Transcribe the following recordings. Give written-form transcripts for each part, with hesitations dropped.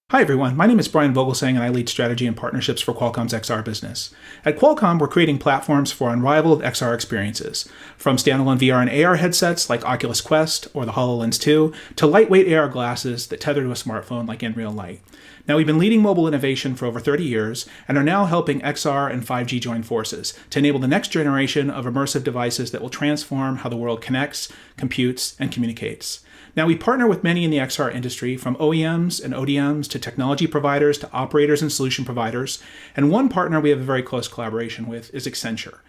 Hi everyone, my name is Brian Vogelsang and I lead strategy and partnerships for Qualcomm's XR business. At Qualcomm, we're creating platforms for unrivaled XR experiences, from standalone VR and AR headsets like Oculus Quest or the HoloLens 2, to lightweight AR glasses that tether to a smartphone like in real light. Now, we've been leading mobile innovation for over 30 years and are now helping XR and 5G join forces to enable the next generation of immersive devices that will transform how the world connects, computes, and communicates. Now, we partner with many in the XR industry, from OEMs and ODMs to technology providers to operators and solution providers. And one partner we have a very close collaboration with is Accenture.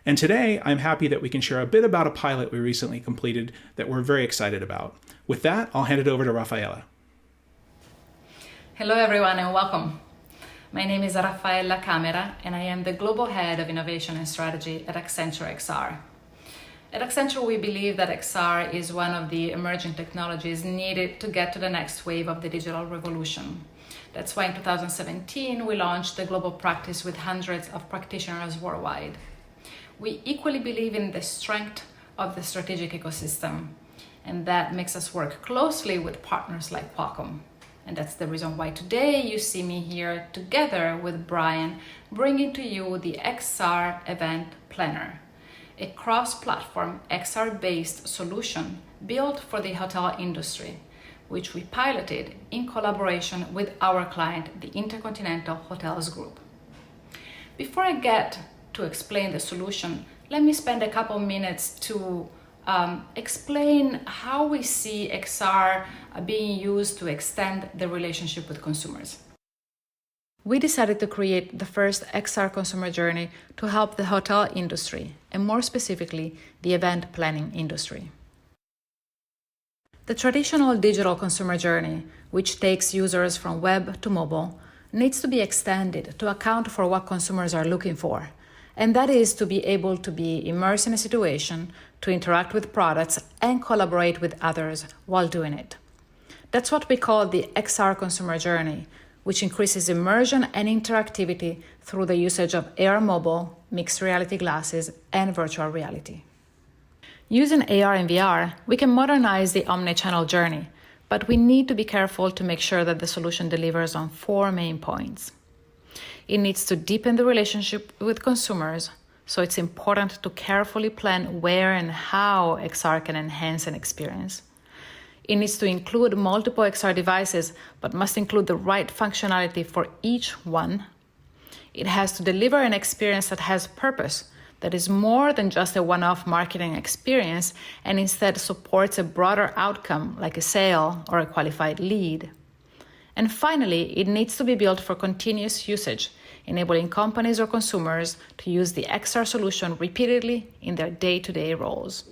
And today, I'm happy that we can share a bit about a pilot we recently completed that we're very excited about. With that, I'll hand it over to Raffaella. Hello everyone and welcome. My name is Raffaella Camera and I am the Global Head of Innovation and Strategy at Accenture XR. At Accenture, we believe that XR is one of the emerging technologies needed to get to the next wave of the digital revolution. That's why in 2017, we launched the global practice with hundreds of practitioners worldwide. We equally believe in the strength of the strategic ecosystem, and that makes us work closely with partners like Qualcomm. And that's the reason why today you see me here together with Brian, bringing to you the XR Event Planner, a cross-platform XR-based solution built for the hotel industry, which we piloted in collaboration with our client, the Intercontinental Hotel Group. Before I get to explain the solution, let me spend a couple minutes to explain how we see XR being used to extend the relationship with consumers. We decided to create the first XR consumer journey to help the hotel industry, and more specifically, the event planning industry. The traditional digital consumer journey, which takes users from web to mobile, needs to be extended to account for what consumers are looking for, and that is to be able to be immersed in a situation, to interact with products, and collaborate with others while doing it. That's what we call the XR consumer journey, which increases immersion and interactivity through the usage of AR mobile, mixed reality glasses, and virtual reality. Using AR and VR, we can modernize the omnichannel journey, but we need to be careful to make sure that the solution delivers on 4 main points. It needs to deepen the relationship with consumers, so it's important to carefully plan where and how XR can enhance an experience. It needs to include multiple XR devices, but must include the right functionality for each one. It has to deliver an experience that has purpose, that is more than just a one-off marketing experience, and instead supports a broader outcome like a sale or a qualified lead. And finally, it needs to be built for continuous usage, enabling companies or consumers to use the XR solution repeatedly in their day-to-day roles.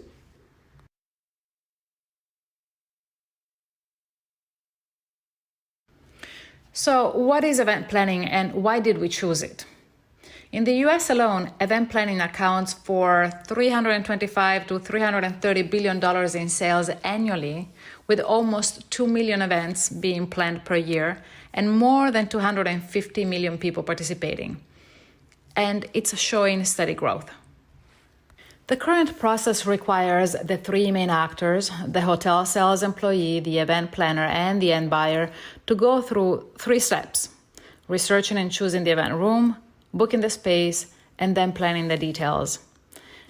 So, what is event planning and why did we choose it? In the US alone, event planning accounts for $325 to $330 billion in sales annually, with almost 2 million events being planned per year and more than 250 million people participating. And it's showing steady growth. The current process requires the 3 main actors, the hotel sales employee, the event planner, and the end buyer, to go through 3 steps: researching and choosing the event room, booking the space, and then planning the details.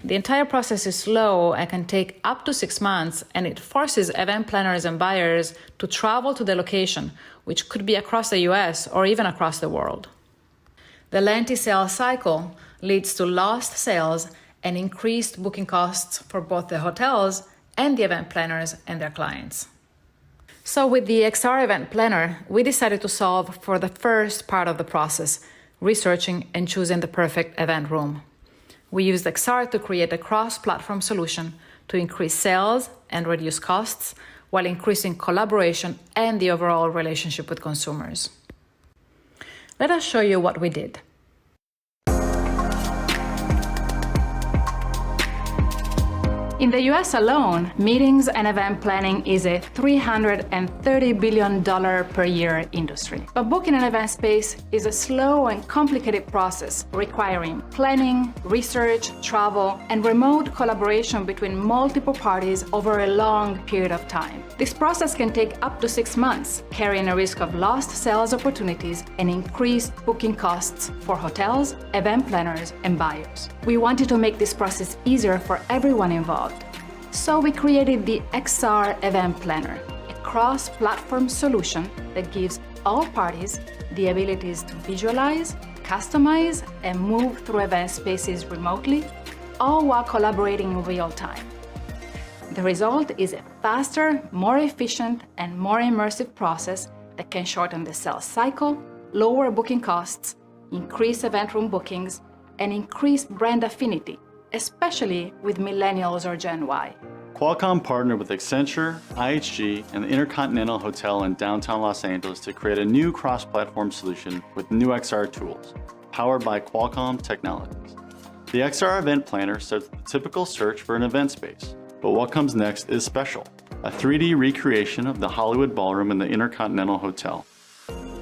The entire process is slow and can take up to 6 months, and it forces event planners and buyers to travel to the location, which could be across the US or even across the world. The lengthy sales cycle leads to lost sales and increased booking costs for both the hotels and the event planners and their clients. So with the XR Event Planner, we decided to solve for the first part of the process, researching and choosing the perfect event room. We used XR to create a cross-platform solution to increase sales and reduce costs while increasing collaboration and the overall relationship with consumers. Let us show you what we did. In the US alone, meetings and event planning is a $330 billion per year industry. But booking an event space is a slow and complicated process requiring planning, research, travel, and remote collaboration between multiple parties over a long period of time. This process can take up to 6 months, carrying a risk of lost sales opportunities and increased booking costs for hotels, event planners, and buyers. We wanted to make this process easier for everyone involved. So we created the XR Event Planner, a cross-platform solution that gives all parties the abilities to visualize, customize, and move through event spaces remotely, all while collaborating in real time. The result is a faster, more efficient, and more immersive process that can shorten the sales cycle, lower booking costs, increase event room bookings, and increase brand affinity, especially with millennials or Gen Y. Qualcomm partnered with Accenture, IHG, and the Intercontinental Hotel in downtown Los Angeles to create a new cross-platform solution with new XR tools, powered by Qualcomm technologies. The XR Event Planner starts with the typical search for an event space, but what comes next is special, a 3D recreation of the Hollywood ballroom in the Intercontinental Hotel.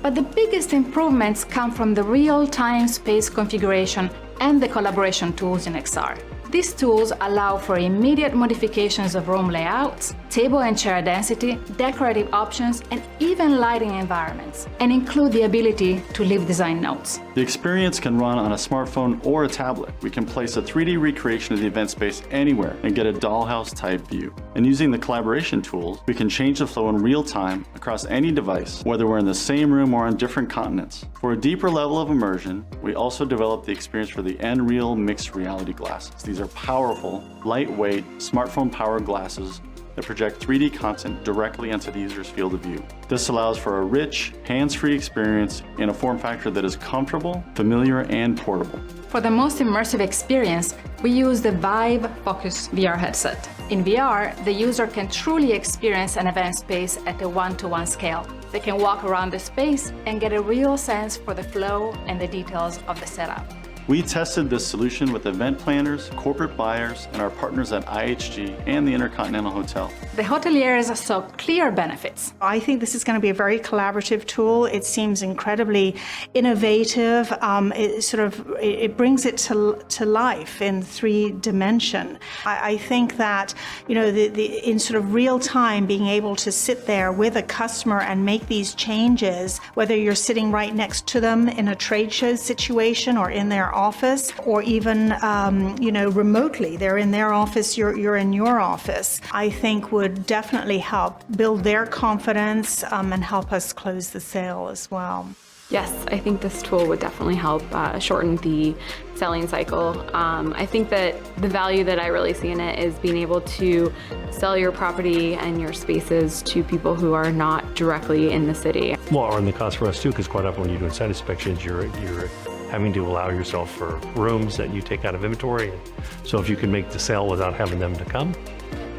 But the biggest improvements come from the real-time space configuration and the collaboration tools in XR. These tools allow for immediate modifications of room layouts, table and chair density, decorative options, and even lighting environments, and include the ability to leave design notes. The experience can run on a smartphone or a tablet. We can place a 3D recreation of the event space anywhere and get a dollhouse-type view. And using the collaboration tools, we can change the flow in real time across any device, whether we're in the same room or on different continents. For a deeper level of immersion, we also developed the experience for the Nreal mixed reality glasses. These are powerful, lightweight, smartphone-powered glasses that project 3D content directly into the user's field of view. This allows for a rich, hands-free experience in a form factor that is comfortable, familiar, and portable. For the most immersive experience, we use the Vive Focus VR headset. In VR, the user can truly experience an event space at a one-to-one scale. They can walk around the space and get a real sense for the flow and the details of the setup. We tested this solution with event planners, corporate buyers, and our partners at IHG and the Intercontinental Hotel. The hoteliers saw clear benefits. I think this is going to be a very collaborative tool. It seems incredibly innovative. It brings it to life in 3D. I think that, in sort of real time, being able to sit there with a customer and make these changes, whether you're sitting right next to them in a trade show situation or in their office, or even remotely, they're in their office, you're in your office, I think would definitely help build their confidence and help us close the sale as well. Yes, I think this tool would definitely help shorten the selling cycle. I think that the value that I really see in it is being able to sell your property and your spaces to people who are not directly in the city. Well, and the cost for us too, because quite often when you're doing site inspections, you're having to allow yourself for rooms that you take out of inventory. So if you can make the sale without having them to come,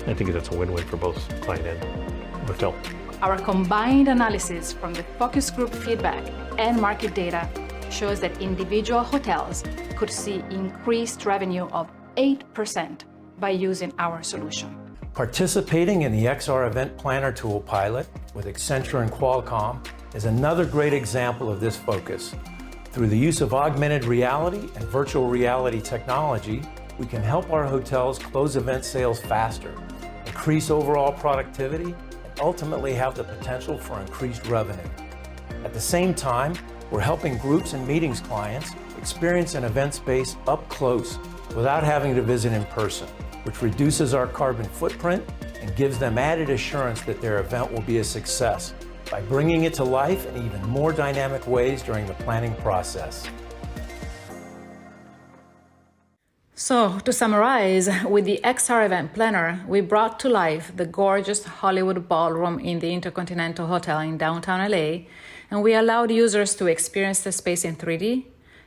I think that's a win-win for both client and hotel. Our combined analysis from the focus group feedback and market data shows that individual hotels could see increased revenue of 8% by using our solution. Participating in the XR Event Planner tool pilot with Accenture and Qualcomm is another great example of this focus. Through the use of augmented reality and virtual reality technology, we can help our hotels close event sales faster, increase overall productivity, and ultimately have the potential for increased revenue. At the same time, we're helping groups and meetings clients experience an event space up close without having to visit in person, which reduces our carbon footprint and gives them added assurance that their event will be a success by bringing it to life in even more dynamic ways during the planning process. So, to summarize, with the XR Event Planner, we brought to life the gorgeous Hollywood ballroom in the Intercontinental Hotel in downtown LA, and we allowed users to experience the space in 3D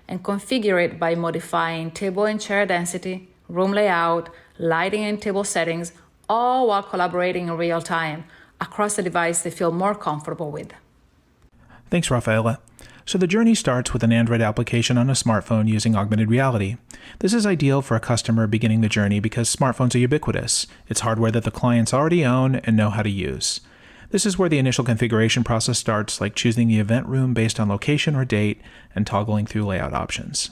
and configure it by modifying table and chair density, room layout, lighting and table settings, all while collaborating in real time across a device they feel more comfortable with. Thanks, Raffaella. So the journey starts with an Android application on a smartphone using augmented reality. This is ideal for a customer beginning the journey because smartphones are ubiquitous. It's hardware that the clients already own and know how to use. This is where the initial configuration process starts, like choosing the event room based on location or date and toggling through layout options.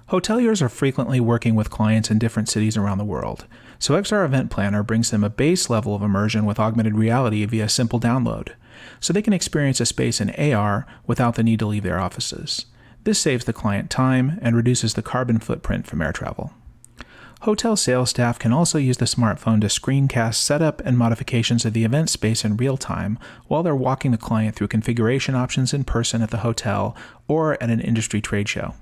Hoteliers are frequently working with clients in different cities around the world, so XR Event Planner brings them a base level of immersion with augmented reality via simple download, so they can experience a space in AR without the need to leave their offices. This saves the client time and reduces the carbon footprint from air travel. Hotel sales staff can also use the smartphone to screencast setup and modifications of the event space in real time while they're walking the client through configuration options in person at the hotel or at an industry trade show.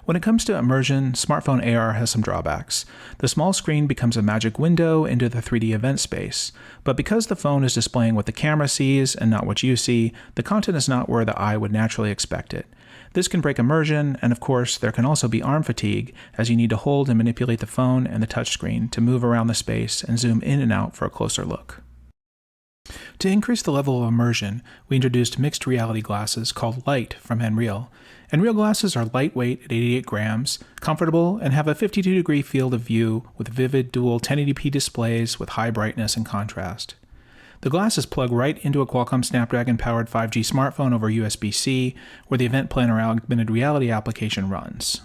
When it comes to immersion, smartphone AR has some drawbacks. The small screen becomes a magic window into the 3D event space, but because the phone is displaying what the camera sees and not what you see, the content is not where the eye would naturally expect it. This can break immersion, and of course, there can also be arm fatigue, as you need to hold and manipulate the phone and the touchscreen to move around the space and zoom in and out for a closer look. To increase the level of immersion, we introduced mixed reality glasses called Light from Nreal. Nreal glasses are lightweight at 88 grams, comfortable, and have a 52-degree field of view with vivid dual 1080p displays with high brightness and contrast. The glasses plug right into a Qualcomm Snapdragon-powered 5G smartphone over USB-C, where the Event Planner augmented reality application runs.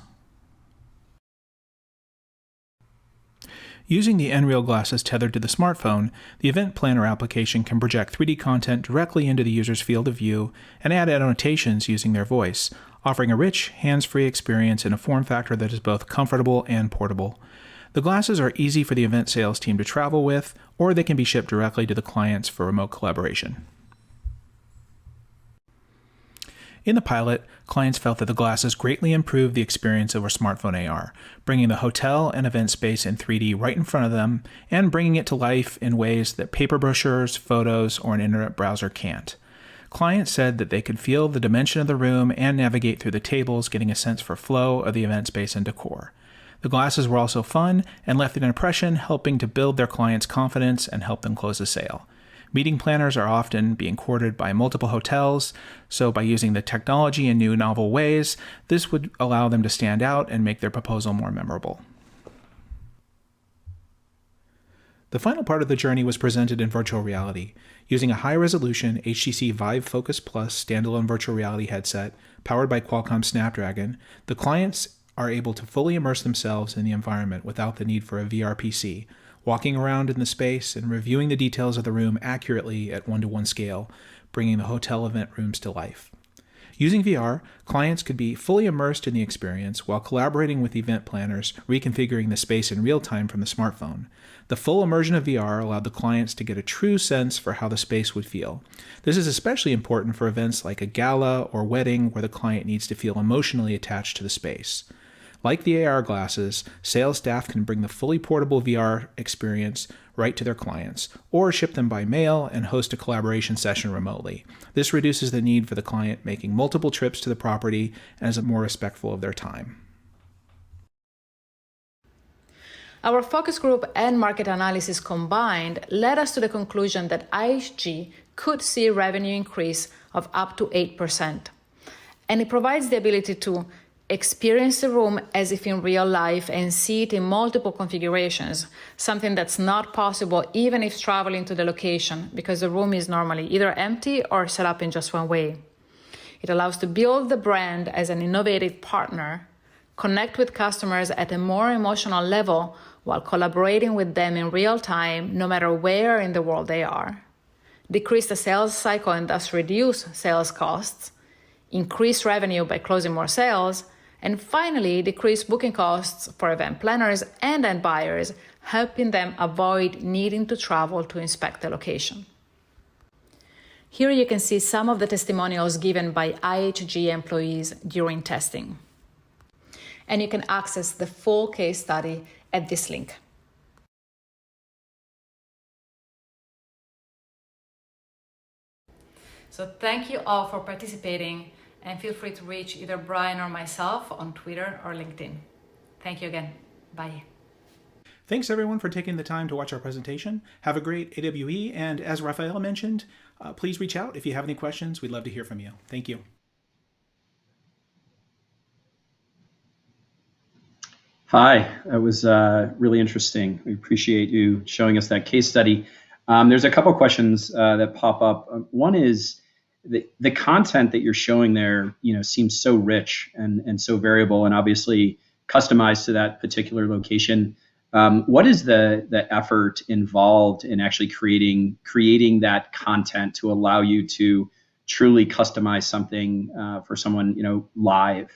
Using the Nreal glasses tethered to the smartphone, the Event Planner application can project 3D content directly into the user's field of view and add annotations using their voice, offering a rich, hands-free experience in a form factor that is both comfortable and portable. The glasses are easy for the event sales team to travel with, or they can be shipped directly to the clients for remote collaboration. In the pilot, clients felt that the glasses greatly improved the experience over smartphone AR, bringing the hotel and event space in 3D right in front of them and bringing it to life in ways that paper brochures, photos, or an internet browser can't. Clients said that they could feel the dimension of the room and navigate through the tables, getting a sense for flow of the event space and decor. The glasses were also fun and left an impression, helping to build their clients' confidence and help them close a sale. Meeting planners are often being courted by multiple hotels, so by using the technology in new novel ways, this would allow them to stand out and make their proposal more memorable. The final part of the journey was presented in virtual reality. Using a high-resolution HTC Vive Focus Plus standalone virtual reality headset powered by Qualcomm Snapdragon, the clients are able to fully immerse themselves in the environment without the need for a VR PC, walking around in the space and reviewing the details of the room accurately at 1:1 scale, bringing the hotel event rooms to life. Using VR, clients could be fully immersed in the experience while collaborating with event planners, reconfiguring the space in real time from the smartphone. The full immersion of VR allowed the clients to get a true sense for how the space would feel. This is especially important for events like a gala or wedding where the client needs to feel emotionally attached to the space. Like the AR glasses, sales staff can bring the fully portable VR experience right to their clients, or ship them by mail and host a collaboration session remotely. This reduces the need for the client making multiple trips to the property and is more respectful of their time. Our focus group and market analysis combined led us to the conclusion that IHG could see revenue increase of up to 8%. And it provides the ability to experience the room as if in real life and see it in multiple configurations, something that's not possible even if traveling to the location, because the room is normally either empty or set up in just one way. It allows to build the brand as an innovative partner, connect with customers at a more emotional level while collaborating with them in real time, no matter where in the world they are, decrease the sales cycle and thus reduce sales costs, increase revenue by closing more sales, and finally, decrease booking costs for event planners and end buyers, helping them avoid needing to travel to inspect the location. Here you can see some of the testimonials given by IHG employees during testing. And you can access the full case study at this link. So thank you all for participating, and feel free to reach either Brian or myself on Twitter or LinkedIn. Thank you again. Bye. Thanks everyone for taking the time to watch our presentation. Have a great AWE, and as Raffaella mentioned, please reach out if you have any questions. We'd love to hear from you. Thank you. Hi, that was really interesting. We appreciate you showing us that case study. There's a couple questions that pop up. One is the content that you're showing there, seems so rich and so variable and obviously customized to that particular location. What is the effort involved in actually creating that content to allow you to truly customize something for someone, live?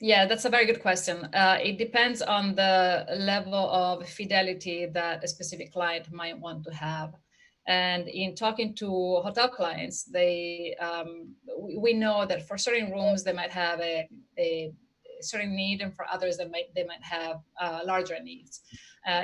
Yeah, that's a very good question. It depends on the level of fidelity that a specific client might want to have. And in talking to hotel clients, we know that for certain rooms, they might have a certain need, and for others, they might have larger needs.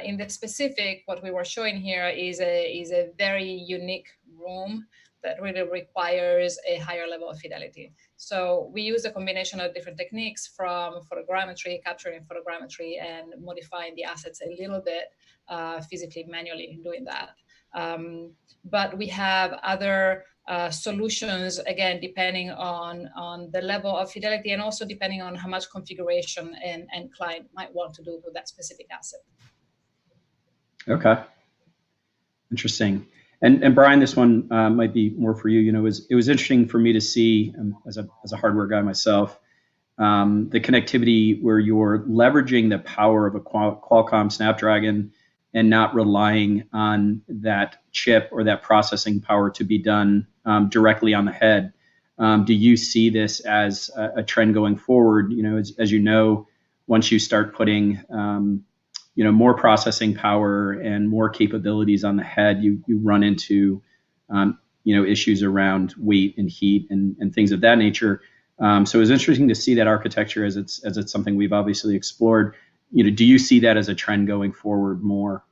In the specific, what we were showing here is a very unique room that really requires a higher level of fidelity. So we use a combination of different techniques, from photogrammetry, capturing photogrammetry, and modifying the assets a little bit physically, manually doing that. But we have other solutions, again, depending on the level of fidelity, and also depending on how much configuration and client might want to do with that specific asset. Okay, interesting. And Brian, this one might be more for you. It was interesting for me to see, as a hardware guy myself, the connectivity where you're leveraging the power of a Qualcomm Snapdragon and not relying on that chip or that processing power to be done directly on the head. Do you see this as a trend going forward? As you know, once you start putting more processing power and more capabilities on the head, you run into issues around weight and heat and things of that nature. So it was interesting to see that architecture as it's something we've obviously explored. Do you see that as a trend going forward more?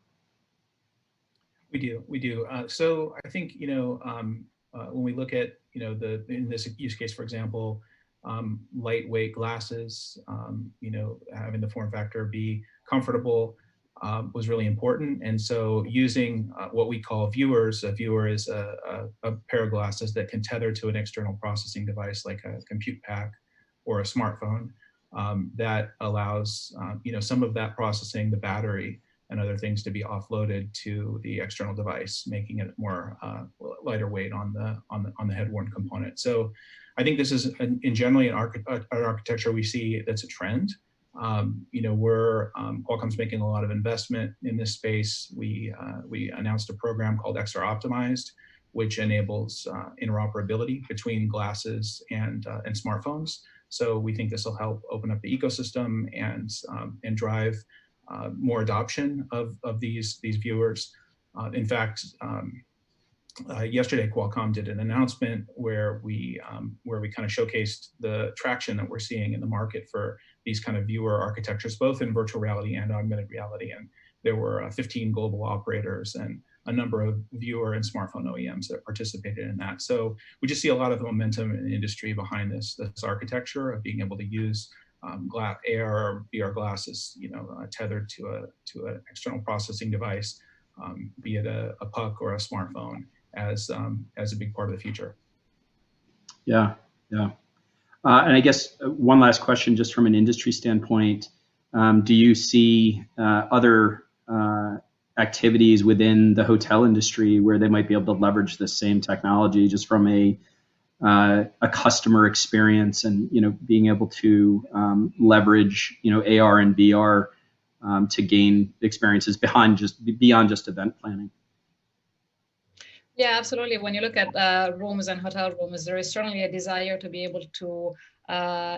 We do. So I think when we look at in this use case, for example, lightweight glasses, having the form factor be comfortable was really important. And so using what we call viewers, a viewer is a pair of glasses that can tether to an external processing device like a compute pack or a smartphone, that allows some of that processing, the battery and other things, to be offloaded to the external device, making it more lighter weight on the head-worn component. So I think this is in generally an architecture we see that's a trend. Qualcomm's making a lot of investment in this space. We announced a program called XR Optimized, which enables interoperability between glasses and smartphones. So we think this will help open up the ecosystem and drive more adoption of these viewers. In fact, yesterday Qualcomm did an announcement where we kind of showcased the traction that we're seeing in the market for these kind of viewer architectures, both in virtual reality and augmented reality. And there were 15 global operators and a number of viewer and smartphone OEMs that participated in that. So we just see a lot of momentum in the industry behind this architecture of being able to use AR or VR glasses, tethered to an external processing device, be it a puck or a smartphone, as a big part of the future. Yeah. And I guess one last question, just from an industry standpoint, do you see other activities within the hotel industry where they might be able to leverage the same technology, just from a customer experience and being able to leverage AR and VR to gain experiences beyond just event planning? Yeah, absolutely. When you look at rooms and hotel rooms, there is certainly a desire to be able to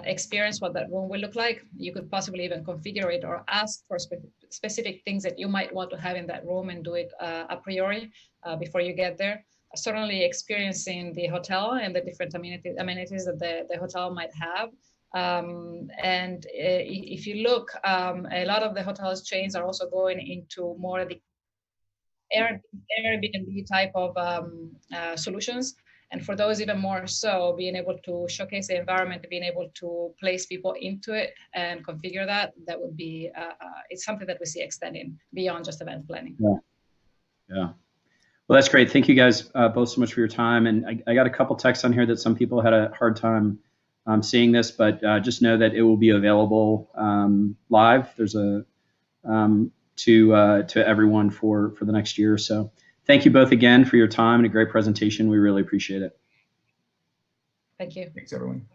experience what that room will look like. You could possibly even configure it or ask for specific things that you might want to have in that room and do it a priori before you get there. Certainly experiencing the hotel and the different amenities that the hotel might have. And if you look, a lot of the hotels chains are also going into more the Airbnb type of solutions. And for those even more so, being able to showcase the environment, being able to place people into it and configure that would be, it's something that we see extending beyond just event planning. Yeah. Yeah. Well, that's great. Thank you guys both so much for your time. And I got a couple texts on here that some people had a hard time seeing this, but just know that it will be available live. There's a to everyone for the next year or so. Thank you both again for your time and a great presentation. We really appreciate it. Thank you. Thanks, everyone.